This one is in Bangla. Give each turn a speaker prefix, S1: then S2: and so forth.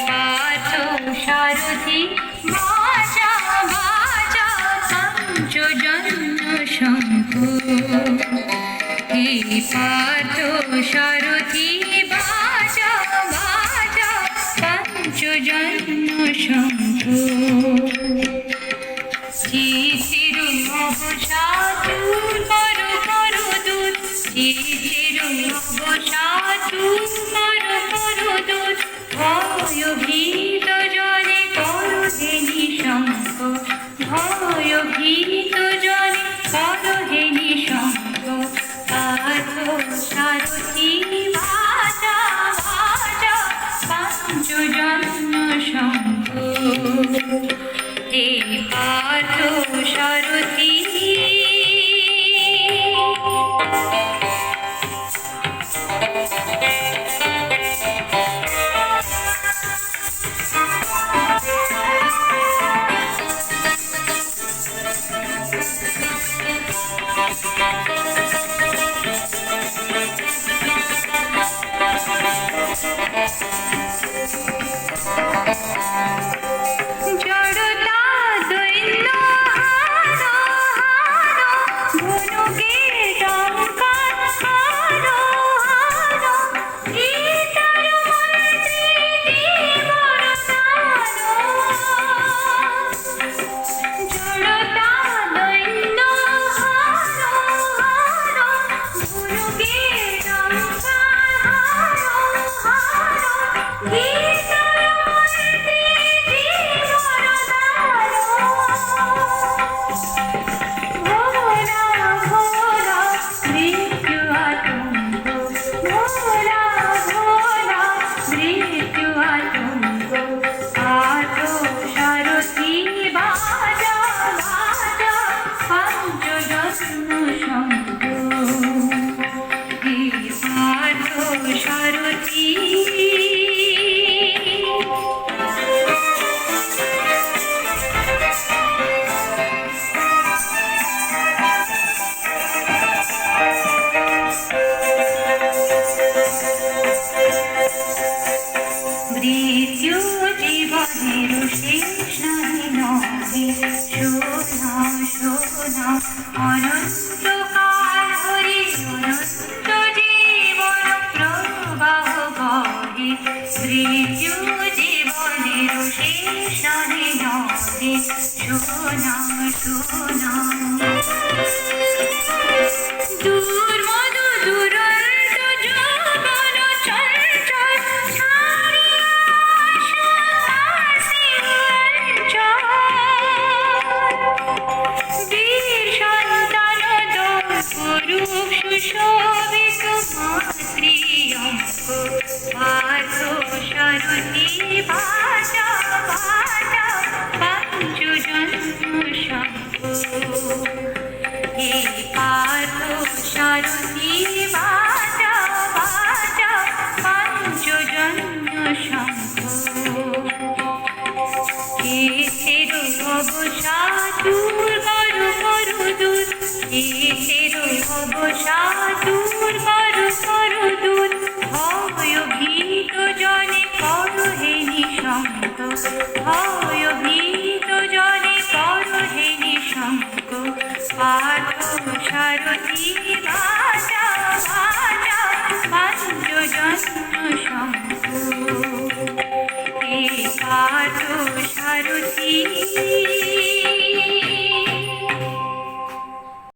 S1: পার্থ সারথি বাজা বাজা পঞ্চজন্য শঙ্খ। হে পার্থ সারথি বাজা বাজা পঞ্চজন্য শঙ্খ। চিতির অবসাদূর করো করো দূর, চিতির অবসাদূর করো করো দূর। ভয়ভীত জনে করো হে নিঃশঙ্ক, ভয়ভীত জনে করো হে নিঃশঙ্ক। পার্থ সারথি বাজা বাজা পঞ্চজন্য শঙ্খ। হে পার্থ সারথি অনন্তকাল ধরে অনন্ত জীবন প্রবাহ বহে। মৃত্যু জীবনের শেষ নহে নহে। শোনা শোনা দুর্মদ দুরন্ত যৌবন চঞ্চল ছাড়িয়া আসো আসি অঞ্চল। বীর সন্তান দম্পরূপ সুশোভিত মাতৃঅঙ্ক। পার্থ সারথি বাজা বাজা পঞ্চজন্য শঙ্খ। হে পার্থ সারথি বাজা বাজা পঞ্চজন্য শঙ্খ। এসের অবসাদূর করো করো দূর, এসের অবসাদূর করো করো দূর। ভয়ভীত জনে করো হে নিঃশঙ্ক, ভয়ভীত জনে করো হে নিঃশঙ্ক। পার্থ সারথি